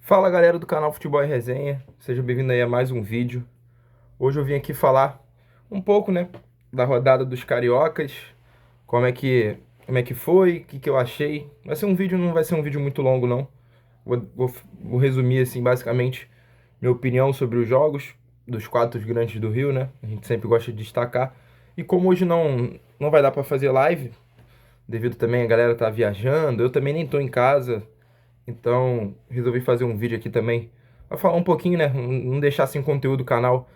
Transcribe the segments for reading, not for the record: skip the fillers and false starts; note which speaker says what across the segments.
Speaker 1: Fala galera do canal Futebol e Resenha, seja bem-vindo aí a mais um vídeo. Hoje eu vim aqui falar um pouco, né, da rodada dos cariocas, como é que foi, o que que eu achei. Vai ser um vídeo, não vai ser um vídeo muito longo não. Vou resumir assim basicamente minha opinião sobre os jogos dos quatro grandes do Rio, né? A gente sempre gosta de destacar. E como hoje não vai dar para fazer live, devido também a galera tá viajando, eu também nem tô em casa. Então, resolvi fazer um vídeo aqui também pra falar um pouquinho, né? Não deixar sem conteúdo do canal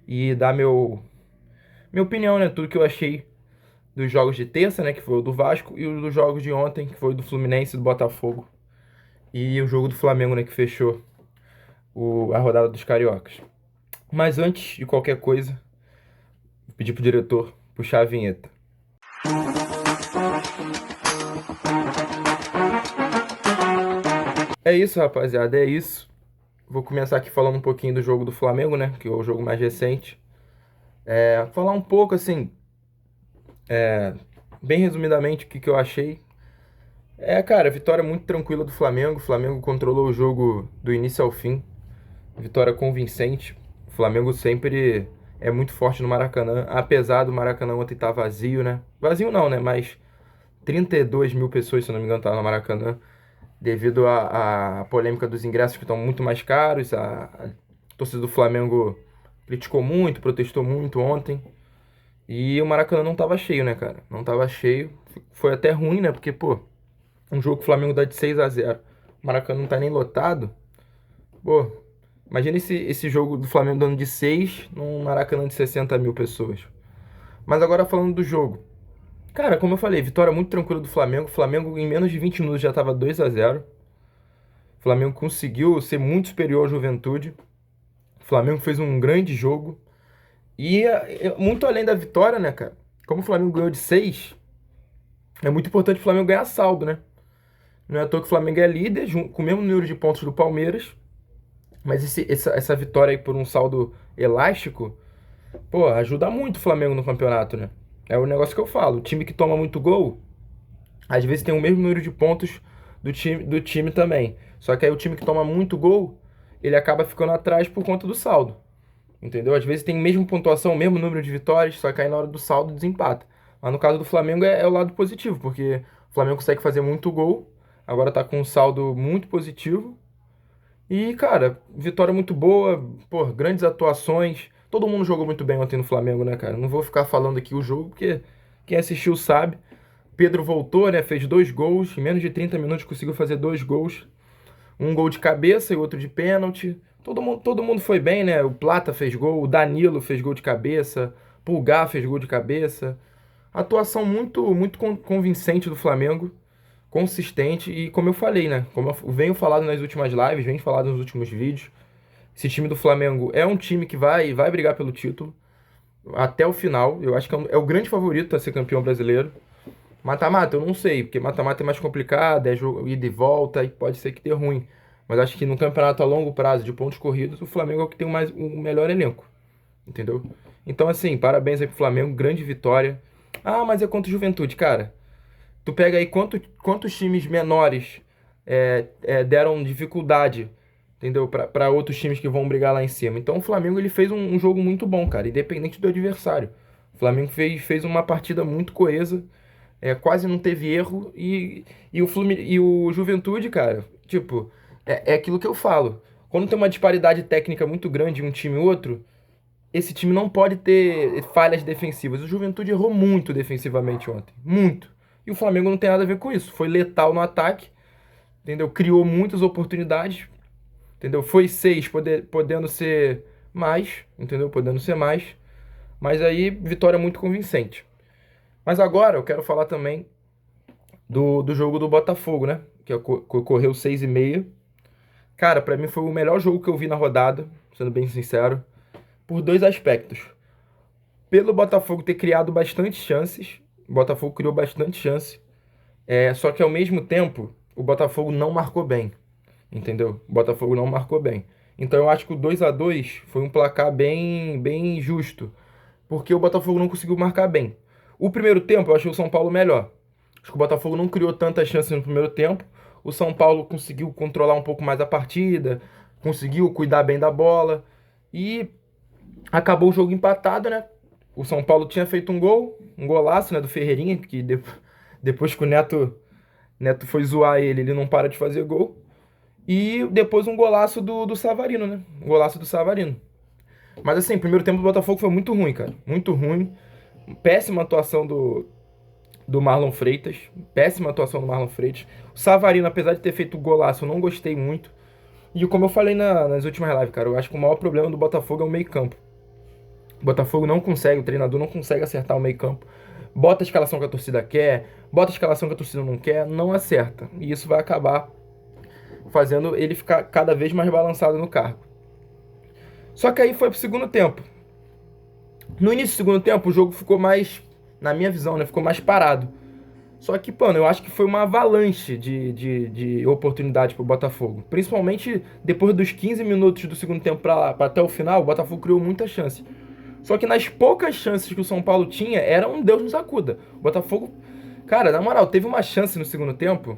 Speaker 1: e dar minha opinião, né? Tudo que eu achei dos jogos de terça, né? Que foi o do Vasco, e os dos jogos de ontem, que foi o do Fluminense e do Botafogo. E o jogo do Flamengo, né? Que fechou a rodada dos cariocas. Mas antes de qualquer coisa, vou pedir pro diretor puxar a vinheta. É isso, rapaziada, é isso. Vou começar aqui falando um pouquinho do jogo do Flamengo, né? Que é o jogo mais recente. Falar um pouco, assim, bem resumidamente, o que eu achei. Cara, vitória muito tranquila do Flamengo. O Flamengo controlou o jogo do início ao fim. Vitória convincente. O Flamengo sempre é muito forte no Maracanã, apesar do Maracanã ontem estar vazio, né? Vazio não, né? Mas 32 mil pessoas, se eu não me engano, estavam no Maracanã, devido à polêmica dos ingressos que estão muito mais caros. A torcida do Flamengo criticou muito, protestou muito ontem. E o Maracanã não tava cheio, né, cara? Não tava cheio. Foi até ruim, né? Porque, pô, um jogo que o Flamengo dá de 6-0, o Maracanã não tá nem lotado. Pô, imagina esse jogo do Flamengo dando de 6 num Maracanã de 60 mil pessoas. Mas agora falando do jogo. Cara, como eu falei, vitória muito tranquila do Flamengo. O Flamengo em menos de 20 minutos já tava 2-0. O Flamengo conseguiu ser muito superior à Juventude. O Flamengo fez um grande jogo. E muito além da vitória, né, cara? Como o Flamengo ganhou de 6, é muito importante o Flamengo ganhar saldo, né? Não é à toa que o Flamengo é líder, com o mesmo número de pontos do Palmeiras. Mas essa vitória aí por um saldo elástico, pô, ajuda muito o Flamengo no campeonato, né? É o negócio que eu falo. O time que toma muito gol, às vezes tem o mesmo número de pontos do time também. Só que aí o time que toma muito gol, ele acaba ficando atrás por conta do saldo. Entendeu? Às vezes tem a mesma pontuação, o mesmo número de vitórias, só que aí na hora do saldo desempata. Mas no caso do Flamengo é o lado positivo, porque o Flamengo consegue fazer muito gol, agora tá com um saldo muito positivo. E, cara, vitória muito boa, pô, grandes atuações. Todo mundo jogou muito bem ontem no Flamengo, né, cara? Não vou ficar falando aqui o jogo, porque quem assistiu sabe. Pedro voltou, né? Fez 2 gols, em menos de 30 minutos conseguiu fazer 2 gols. Um gol de cabeça e outro de pênalti. Todo mundo foi bem, né? O Plata fez gol, o Danilo fez gol de cabeça, Pulgar fez gol de cabeça. Atuação muito convincente do Flamengo, consistente e como eu falei, né? Como eu venho falado nas últimas lives, venho falado nos últimos vídeos, esse time do Flamengo é um time que vai brigar pelo título até o final. Eu acho que é o grande favorito a ser campeão brasileiro. Mata-mata, eu não sei, porque mata-mata é mais complicado, é jogo ida e volta, e pode ser que dê ruim. Mas acho que no campeonato a longo prazo, de pontos corridos, o Flamengo é o que tem o melhor elenco. Entendeu? Então, assim, parabéns aí pro Flamengo, grande vitória. Ah, mas é contra o Juventude, cara. Tu pega aí quantos times menores deram dificuldade, entendeu? Pra outros times que vão brigar lá em cima. Então, o Flamengo ele fez um jogo muito bom, cara, independente do adversário. O Flamengo fez uma partida muito coesa, quase não teve erro e o Juventude, cara, tipo, é aquilo que eu falo. Quando tem uma disparidade técnica muito grande em um time e outro, esse time não pode ter falhas defensivas. O Juventude errou muito defensivamente ontem, muito. E o Flamengo não tem nada a ver com isso. Foi letal no ataque, entendeu? Criou muitas oportunidades, entendeu? Foi 6, podendo ser mais, entendeu? Podendo ser mais. Mas aí, vitória muito convincente. Mas agora eu quero falar também do jogo do Botafogo, né? Que ocorreu 6h30. Cara, pra mim foi o melhor jogo que eu vi na rodada, sendo bem sincero, por dois aspectos. Pelo Botafogo ter criado bastante chances, o Botafogo criou bastante chance, só que ao mesmo tempo o Botafogo não marcou bem, entendeu? O Botafogo não marcou bem. Então eu acho que o 2-2 foi um placar bem justo, porque o Botafogo não conseguiu marcar bem. O primeiro tempo eu achei o São Paulo melhor. Acho que o Botafogo não criou tantas chances no primeiro tempo. o São Paulo conseguiu controlar um pouco mais a partida, conseguiu cuidar bem da bola e acabou o jogo empatado, né? O São Paulo tinha feito um gol, um golaço, né, do Ferreirinha, que depois que o Neto foi zoar ele não para de fazer gol. E depois um golaço do Savarino, né? Um golaço do Savarino. Mas assim, o primeiro tempo do Botafogo foi muito ruim, cara. Muito ruim. Péssima atuação do Marlon Freitas. Péssima atuação do Marlon Freitas. O Savarino, apesar de ter feito golaço, eu não gostei muito. E como eu falei nas últimas lives, cara, eu acho que o maior problema do Botafogo é o meio-campo. O Botafogo não consegue, o treinador não consegue acertar o meio-campo. Bota a escalação que a torcida quer, bota a escalação que a torcida não quer, não acerta. E isso vai acabar fazendo ele ficar cada vez mais balançado no cargo. Só que aí foi pro segundo tempo. No início do segundo tempo, o jogo ficou mais, na minha visão, né? Ficou mais parado. Só que, mano, eu acho que foi uma avalanche de oportunidade pro Botafogo. Principalmente depois dos 15 minutos do segundo tempo pra até o final, o Botafogo criou muita chance. Só que nas poucas chances que o São Paulo tinha, era um Deus nos acuda. O Botafogo, cara, na moral, teve uma chance no segundo tempo.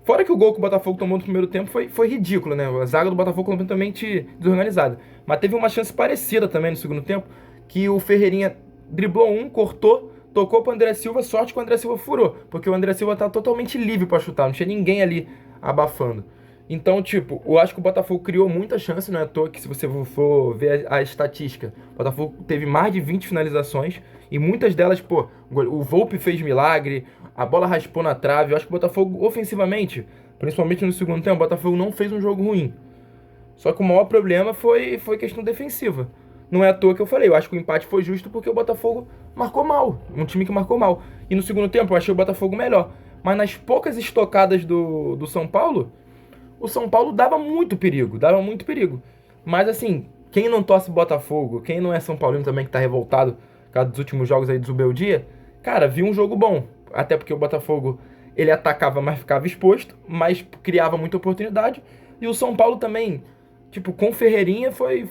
Speaker 1: Fora que o gol que o Botafogo tomou no primeiro tempo foi ridículo, né? A zaga do Botafogo completamente desorganizada. Mas teve uma chance parecida também no segundo tempo, que o Ferreirinha driblou cortou, tocou pro André Silva, sorte que o André Silva furou, porque o André Silva tá totalmente livre pra chutar, não tinha ninguém ali abafando. Então, tipo, eu acho que o Botafogo criou muita chance, não é à toa que se você for ver a estatística, o Botafogo teve mais de 20 finalizações e muitas delas, pô, o Volpe fez milagre, a bola raspou na trave. Eu acho que o Botafogo, ofensivamente, principalmente no segundo tempo, o Botafogo não fez um jogo ruim. Só que o maior problema foi questão defensiva. Não é à toa que eu falei, eu acho que o empate foi justo porque o Botafogo marcou mal, um time que marcou mal. E no segundo tempo eu achei o Botafogo melhor. Mas nas poucas estocadas do São Paulo, o São Paulo dava muito perigo, dava muito perigo. Mas assim, quem não torce Botafogo, quem não é São Paulino também que tá revoltado por causa dos últimos jogos aí do Zubeldia, cara, viu um jogo bom. Até porque o Botafogo, ele atacava, mas ficava exposto, mas criava muita oportunidade. E o São Paulo também, tipo, com o Ferreirinha foi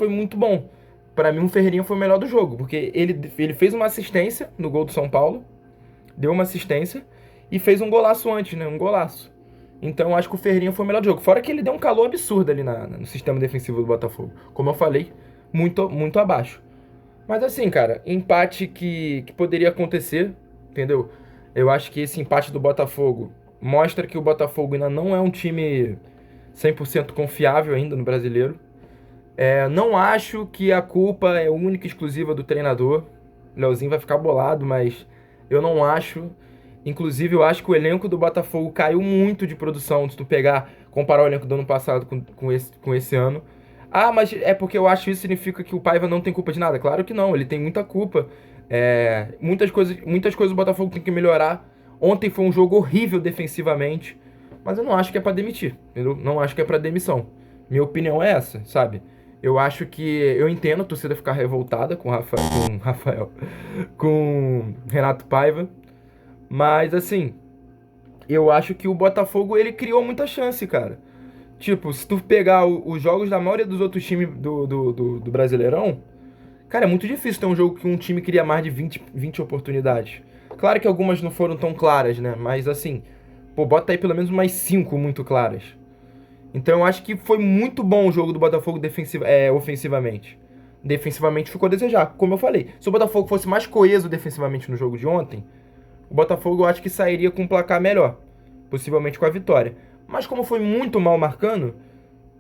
Speaker 1: muito bom. Pra mim, o Ferreirinha foi o melhor do jogo, porque ele fez uma assistência no gol do São Paulo, deu uma assistência e fez um golaço antes, né? Um golaço. Então, eu acho que o Ferreirinha foi o melhor do jogo. Fora que ele deu um calor absurdo ali no sistema defensivo do Botafogo. Como eu falei, muito, muito abaixo. Mas assim, cara, empate que poderia acontecer, entendeu? Eu acho que esse empate do Botafogo mostra que o Botafogo ainda não é um time 100% confiável ainda no Brasileiro. Não acho que a culpa é única e exclusiva do treinador. O Leozinho vai ficar bolado, mas eu não acho. Inclusive, eu acho que o elenco do Botafogo caiu muito de produção. Se tu comparar o elenco do ano passado com esse ano. Ah, mas é porque eu acho que isso significa que o Paiva não tem culpa de nada? Claro que não, ele tem muita culpa. Muitas coisas o Botafogo tem que melhorar. Ontem foi um jogo horrível defensivamente, mas eu não acho que é pra demitir, entendeu? Não acho que é pra demissão. Minha opinião é essa, sabe? Eu acho que eu entendo a torcida ficar revoltada com Renato Paiva, mas assim, eu acho que o Botafogo ele criou muita chance, cara. Tipo, se tu pegar os jogos da maioria dos outros times do Brasileirão, cara, é muito difícil ter um jogo que um time cria mais de 20 oportunidades. Claro que algumas não foram tão claras, né? Mas assim, pô, bota aí pelo menos umas 5 muito claras. Então eu acho que foi muito bom o jogo do Botafogo ofensivamente. Defensivamente ficou a desejar, como eu falei. Se o Botafogo fosse mais coeso defensivamente no jogo de ontem, o Botafogo eu acho que sairia com um placar melhor. Possivelmente com a vitória. Mas como foi muito mal marcando,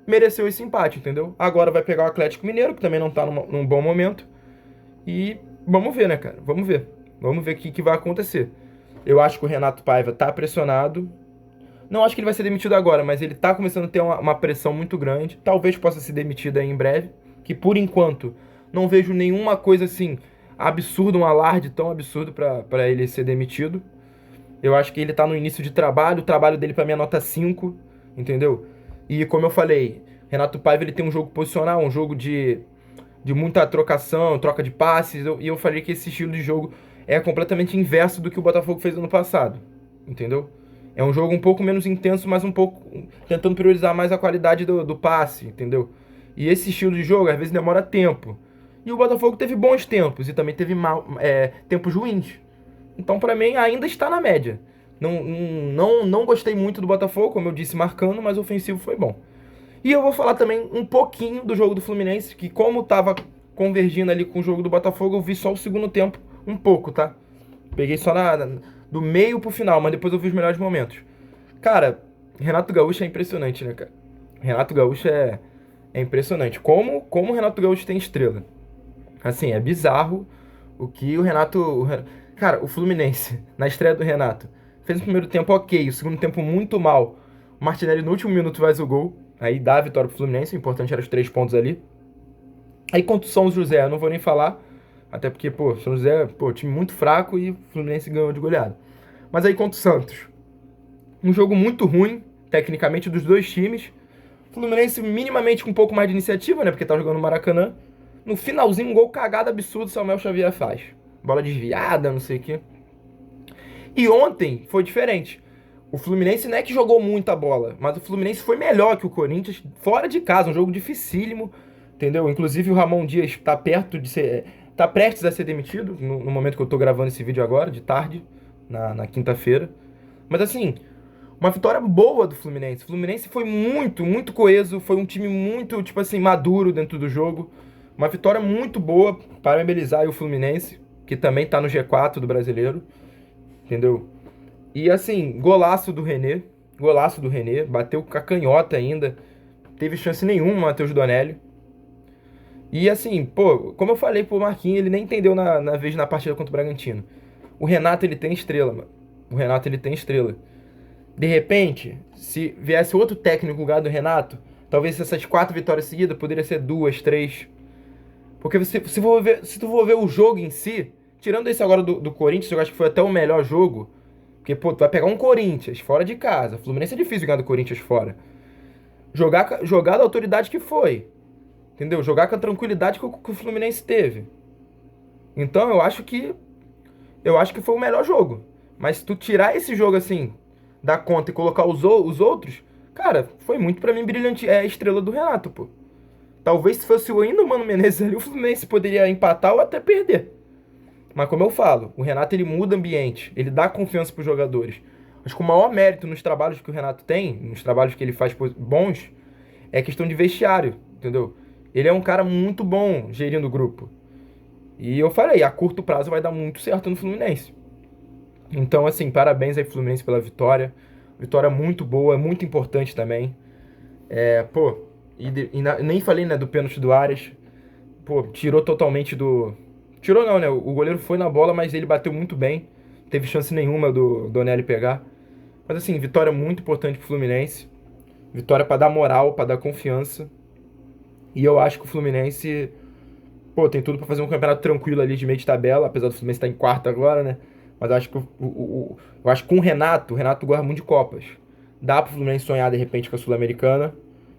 Speaker 1: mereceu esse empate, entendeu? Agora vai pegar o Atlético Mineiro, que também não tá num bom momento. E vamos ver, né, cara? Vamos ver. Vamos ver o que vai acontecer. Eu acho que o Renato Paiva tá pressionado. Não acho que ele vai ser demitido agora, mas ele tá começando a ter uma pressão muito grande. Talvez possa ser demitido aí em breve. Que por enquanto não vejo nenhuma coisa assim absurda, um alarde tão absurdo pra ele ser demitido. Eu acho que ele tá no início de trabalho. O trabalho dele pra mim é nota 5, entendeu? E como eu falei, Renato Paiva ele tem um jogo posicional, um jogo de muita trocação, troca de passes. E eu falei que esse estilo de jogo é completamente inverso do que o Botafogo fez ano passado, entendeu? É um jogo um pouco menos intenso, mas um pouco tentando priorizar mais a qualidade do passe, entendeu? E esse estilo de jogo às vezes demora tempo. E o Botafogo teve bons tempos e também teve tempos ruins. Então, pra mim, ainda está na média. Não gostei muito do Botafogo, como eu disse, marcando, mas o ofensivo foi bom. E eu vou falar também um pouquinho do jogo do Fluminense, que como tava convergindo ali com o jogo do Botafogo, eu vi só o segundo tempo, um pouco, tá? Peguei só do meio pro final, mas depois eu vi os melhores momentos. Cara, Renato Gaúcho é impressionante, né, cara? Renato Gaúcho é impressionante. Como o Renato Gaúcho tem estrela. Assim, é bizarro o que o Renato. Cara, o Fluminense, na estreia do Renato, fez o primeiro tempo ok, o segundo tempo muito mal. O Martinelli no último minuto faz o gol. Aí dá a vitória pro Fluminense, o importante era os 3 pontos ali. Aí contra o São José, eu não vou nem falar. Até porque, pô, São José, pô, time muito fraco e o Fluminense ganhou de goleada. Mas aí contra o Santos, um jogo muito ruim, tecnicamente, dos dois times. Fluminense minimamente com um pouco mais de iniciativa, né? Porque tá jogando no Maracanã. No finalzinho, um gol cagado absurdo, Samuel Xavier faz. Bola desviada, não sei o quê. E ontem foi diferente. O Fluminense não é que jogou muita bola, mas o Fluminense foi melhor que o Corinthians, fora de casa, um jogo dificílimo, entendeu? Inclusive o Ramon Dias tá perto de ser. Tá prestes a ser demitido, no momento que eu tô gravando esse vídeo agora, de tarde, na quinta-feira. Mas assim, uma vitória boa do Fluminense. O Fluminense foi muito coeso, foi um time muito, tipo assim, maduro dentro do jogo. Uma vitória muito boa, parabenizar aí o Fluminense, que também tá no G4 do Brasileiro, entendeu? E assim, golaço do René, bateu com a canhota ainda, teve chance nenhuma, Matheus Donelli. E assim, pô, como eu falei pro Marquinhos, ele nem entendeu na vez na partida contra o Bragantino. O Renato, ele tem estrela, mano. O Renato, ele tem estrela. De repente, se viesse outro técnico no lugar do Renato, talvez essas 4 vitórias seguidas poderia ser 2, 3. Porque se tu for ver o jogo em si, tirando esse agora do Corinthians, eu acho que foi até o melhor jogo. Porque, pô, tu vai pegar um Corinthians fora de casa. Fluminense é difícil ganhar do Corinthians fora. Jogar da autoridade que foi. Entendeu? Jogar com a tranquilidade que o Fluminense teve. Então eu acho que foi o melhor jogo. Mas se tu tirar esse jogo assim da conta e colocar os outros, cara, foi muito pra mim brilhante. É a estrela do Renato, pô. Talvez se fosse ainda o Mano Menezes ali, o Fluminense poderia empatar ou até perder. Mas como eu falo, o Renato ele muda ambiente, ele dá confiança pros jogadores. Acho que o maior mérito nos trabalhos que o Renato tem, nos trabalhos que ele faz bons, é a questão de vestiário, entendeu? Ele é um cara muito bom gerindo o grupo. E eu falei, a curto prazo vai dar muito certo no Fluminense. Então, assim, parabéns aí Fluminense pela vitória. Vitória muito boa, muito importante também. Pô, nem falei, né, do pênalti do Arias. Pô, tirou totalmente do... Tirou não, né? O goleiro foi na bola, mas ele bateu muito bem. Teve chance nenhuma do Donelli pegar. Mas assim, vitória muito importante pro Fluminense. Vitória pra dar moral, pra dar confiança. E eu acho que o Fluminense, pô, tem tudo pra fazer um campeonato tranquilo ali de meio de tabela, apesar do Fluminense estar em quarto agora, né? Mas eu acho que eu acho que com o Renato gosta muito de Copas. Dá pro Fluminense sonhar de repente com a Sul-Americana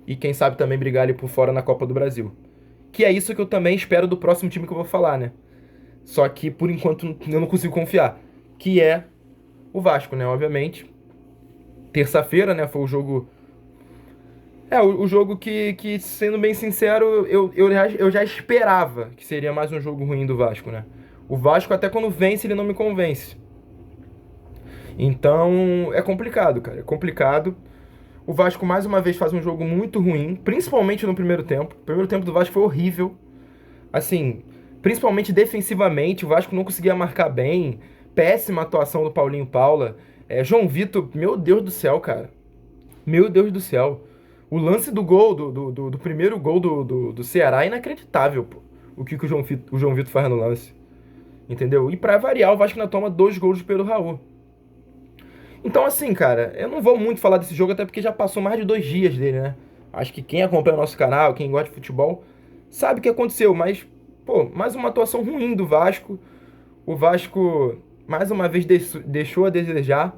Speaker 1: e quem sabe também brigar ali por fora na Copa do Brasil. Que é isso que eu também espero do próximo time que eu vou falar, né? Só que por enquanto eu não consigo confiar, que é o Vasco, né? Obviamente. Terça-feira, né, foi o jogo. O jogo que, sendo bem sincero, eu já esperava que seria mais um jogo ruim do Vasco, né? O Vasco, até quando vence, ele não me convence. Então, é complicado, cara. É complicado. O Vasco, mais uma vez, faz um jogo muito ruim, principalmente no primeiro tempo. O primeiro tempo do Vasco foi horrível. Assim, principalmente defensivamente, o Vasco não conseguia marcar bem. Péssima atuação do Paulinho Paula. João Vitor, meu Deus do céu, cara. Meu Deus do céu. O lance do gol, do primeiro gol do Ceará é inacreditável, pô. O João Vitor faz no lance. Entendeu? E pra variar, o Vasco ainda toma 2 gols do Pedro Raul. Então, assim, cara, eu não vou muito falar desse jogo, até porque já passou mais de 2 dias dele, né? Acho que quem acompanha o nosso canal, quem gosta de futebol, sabe o que aconteceu, mas, pô, mais uma atuação ruim do Vasco. O Vasco, mais uma vez, deixou a desejar.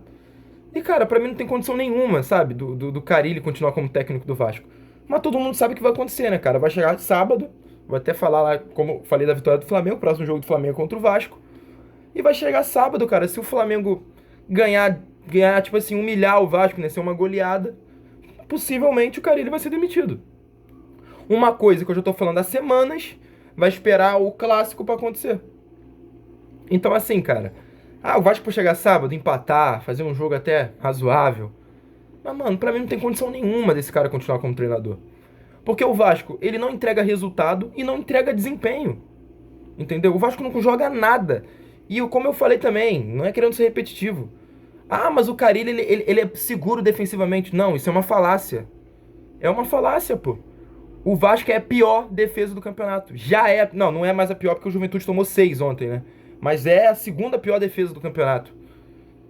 Speaker 1: E, cara, pra mim não tem condição nenhuma, sabe? Do Carille continuar como técnico do Vasco. Mas todo mundo sabe o que vai acontecer, né, cara? Vai chegar sábado, vou até falar lá, como falei da vitória do Flamengo, o próximo jogo do Flamengo contra o Vasco. E vai chegar sábado, cara, se o Flamengo ganhar, tipo assim, humilhar o Vasco, né, ser uma goleada, possivelmente o Carille vai ser demitido. Uma coisa que eu já tô falando há semanas, vai esperar o clássico pra acontecer. Então, assim, cara, Ah, o Vasco pode chegar sábado, empatar, fazer um jogo até razoável. Mas, mano, pra mim não tem condição nenhuma desse cara continuar como treinador. Porque o Vasco, ele não entrega resultado e não entrega desempenho. Entendeu? O Vasco não joga nada. E como eu falei também, não é querendo ser repetitivo. Ah, mas o Carille, ele é seguro defensivamente. Não, isso é uma falácia. É uma falácia, pô. O Vasco é a pior defesa do campeonato. Já é. Não, não é mais a pior porque o Juventude tomou 6 ontem, né? Mas é a segunda pior defesa do campeonato.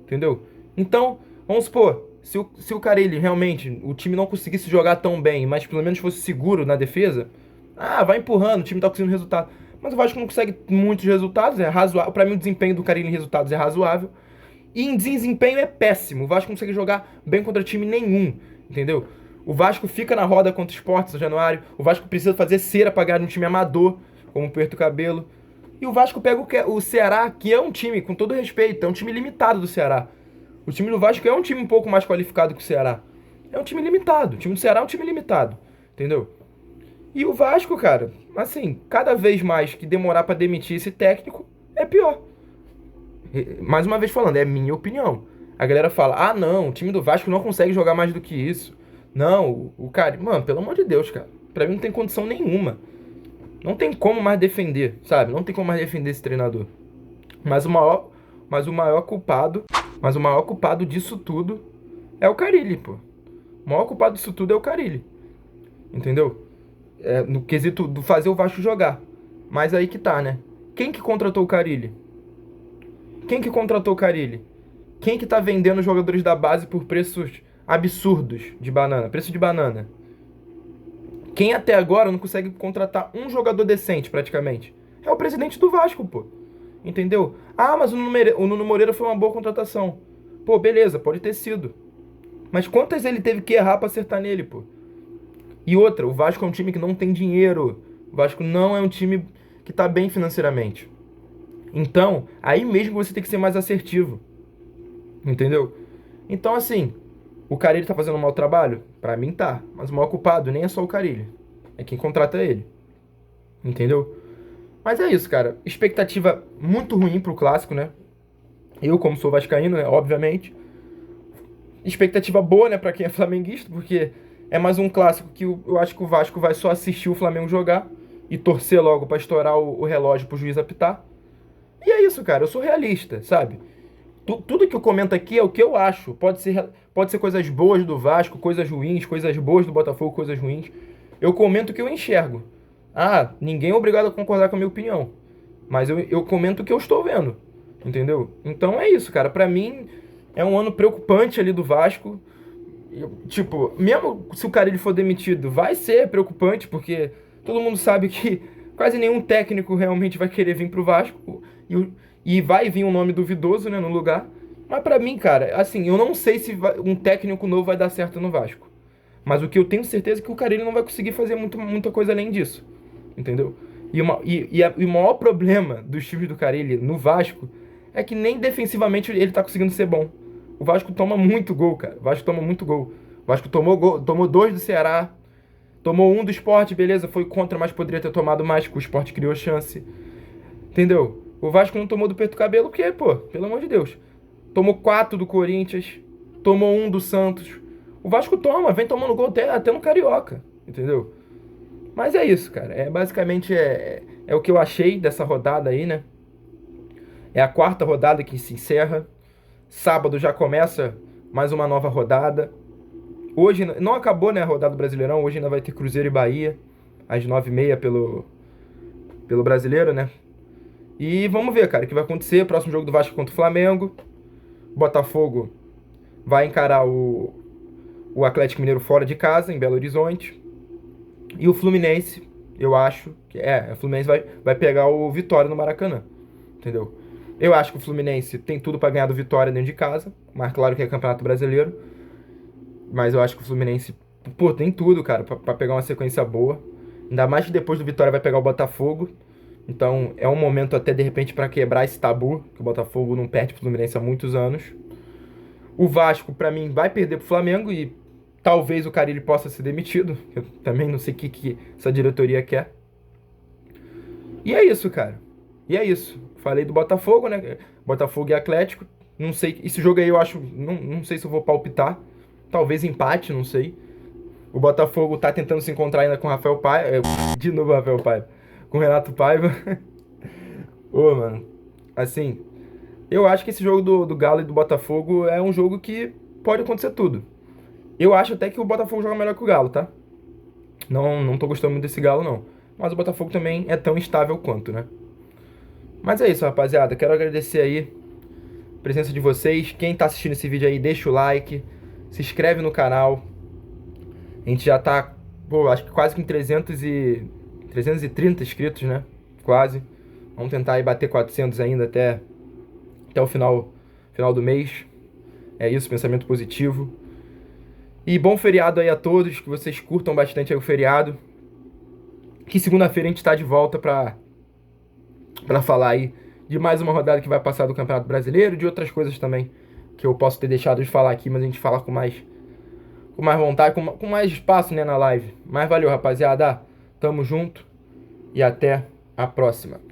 Speaker 1: Entendeu? Então, vamos supor, se o Carille realmente, o time não conseguisse jogar tão bem, mas pelo menos fosse seguro na defesa, vai empurrando, o time tá conseguindo resultado. Mas o Vasco não consegue muitos resultados, é razoável. Pra mim, o desempenho do Carille em resultados é razoável. E em desempenho é péssimo. O Vasco não consegue jogar bem contra time nenhum, entendeu? O Vasco fica na roda contra o Sport em Januário. O Vasco precisa fazer cera pra ganhar um time amador, como o Puerto Cabelo. E o Vasco pega o Ceará, que é um time, com todo respeito, é um time limitado do Ceará. O time do Vasco é um time um pouco mais qualificado que o Ceará. É um time limitado. O time do Ceará é um time limitado, entendeu? E o Vasco, cara, assim, cada vez mais que demorar pra demitir esse técnico, é pior. Mais uma vez falando, é minha opinião. A galera fala, não, o time do Vasco não consegue jogar mais do que isso. Não, o cara, mano, pelo amor de Deus, cara. Pra mim não tem condição nenhuma. Não tem como mais defender, sabe? Não tem como mais defender esse treinador. Mas o maior, mas o maior culpado, mas o maior culpado disso tudo é o Carille, pô. O maior culpado disso tudo é o Carille. Entendeu? No quesito do fazer o Vasco jogar. Mas aí que tá, né? Quem que contratou o Carille? Quem que contratou o Carille? Quem que tá vendendo jogadores da base por preços absurdos de banana? Preço de banana. Quem até agora não consegue contratar um jogador decente, praticamente? É o presidente do Vasco, pô. Entendeu? Mas o Nuno Moreira foi uma boa contratação. Pô, beleza, pode ter sido. Mas quantas ele teve que errar pra acertar nele, pô? E outra, o Vasco é um time que não tem dinheiro. O Vasco não é um time que tá bem financeiramente. Então, aí mesmo você tem que ser mais assertivo. Entendeu? Então, assim, o Carille tá fazendo um mau trabalho? Pra mim tá. Mas o maior culpado nem é só o Carille. É quem contrata ele. Entendeu? Mas é isso, cara. Expectativa muito ruim pro clássico, né? Eu, como sou vascaíno, né? Obviamente. Expectativa boa, né, pra quem é flamenguista, porque é mais um clássico que eu acho que o Vasco vai só assistir o Flamengo jogar e torcer logo pra estourar o relógio pro juiz apitar. E é isso, cara. Eu sou realista, sabe? Tudo que eu comento aqui é o que eu acho. Pode ser coisas boas do Vasco, coisas ruins, coisas boas do Botafogo, coisas ruins. Eu comento o que eu enxergo. Ninguém é obrigado a concordar com a minha opinião. Mas eu comento o que eu estou vendo. Entendeu? Então é isso, cara. Pra mim, é um ano preocupante ali do Vasco. Tipo, mesmo se o cara ele for demitido, vai ser preocupante, porque todo mundo sabe que quase nenhum técnico realmente vai querer vir pro Vasco. E vai vir um nome duvidoso, né, no lugar. Mas pra mim, cara, assim, eu não sei se um técnico novo vai dar certo no Vasco. Mas o que eu tenho certeza é que o Carille não vai conseguir fazer muita coisa além disso. Entendeu? E o maior problema dos times do Carille no Vasco é que nem defensivamente ele tá conseguindo ser bom. O Vasco toma muito gol, cara. O Vasco toma muito gol. O Vasco tomou 2 do Ceará, tomou 1 do Sport, beleza, foi contra, mas poderia ter tomado mais, porque o Sport criou chance. Entendeu? O Vasco não tomou do Preto Cabelo, porque, pô, pelo amor de Deus. Tomou 4 do Corinthians, tomou 1 do Santos. O Vasco vem tomando gol até no Carioca, entendeu? Mas é isso, cara. Basicamente é o que eu achei dessa rodada aí, né? É a 4ª rodada que se encerra. Sábado já começa mais uma nova rodada. Hoje não acabou, né, a rodada do Brasileirão. Hoje ainda vai ter Cruzeiro e Bahia, às 9h30 pelo Brasileiro, né? E vamos ver, cara, o que vai acontecer. Próximo jogo do Vasco contra o Flamengo. Botafogo vai encarar o Atlético Mineiro fora de casa, em Belo Horizonte. E o Fluminense, eu acho que o Fluminense vai pegar o Vitória no Maracanã. Entendeu? Eu acho que o Fluminense tem tudo pra ganhar do Vitória dentro de casa. Mas claro que é Campeonato Brasileiro. Mas eu acho que o Fluminense, pô, tem tudo, cara, pra pegar uma sequência boa. Ainda mais que depois do Vitória vai pegar o Botafogo. Então é um momento até de repente pra quebrar esse tabu, que o Botafogo não perde pro Fluminense há muitos anos. O Vasco, pra mim, vai perder pro Flamengo e talvez o Carille possa ser demitido. Eu também não sei o que essa diretoria quer. E é isso, cara. E é isso. Falei do Botafogo, né? Botafogo e Atlético. Não sei, esse jogo aí eu acho, não sei se eu vou palpitar. Talvez empate, não sei. O Botafogo tá tentando se encontrar ainda com o Rafael Paiva. De novo o Rafael Paiva. Com o Renato Paiva. Ô, mano. Assim, eu acho que esse jogo do Galo e do Botafogo é um jogo que pode acontecer tudo. Eu acho até que o Botafogo joga melhor que o Galo, tá? Não tô gostando muito desse Galo, não. Mas o Botafogo também é tão instável quanto, né? Mas é isso, rapaziada. Quero agradecer aí a presença de vocês. Quem tá assistindo esse vídeo aí, deixa o like. Se inscreve no canal. A gente já tá, pô, acho que quase com 330 inscritos, né? Quase. Vamos tentar aí bater 400 ainda até o final do mês. É isso, pensamento positivo. E bom feriado aí a todos, que vocês curtam bastante aí o feriado. Que segunda-feira a gente tá de volta pra falar aí de mais uma rodada que vai passar do Campeonato Brasileiro, de outras coisas também que eu posso ter deixado de falar aqui, mas a gente fala com mais vontade, com mais espaço, né, na live. Mas valeu, rapaziada. Tamo junto e até a próxima.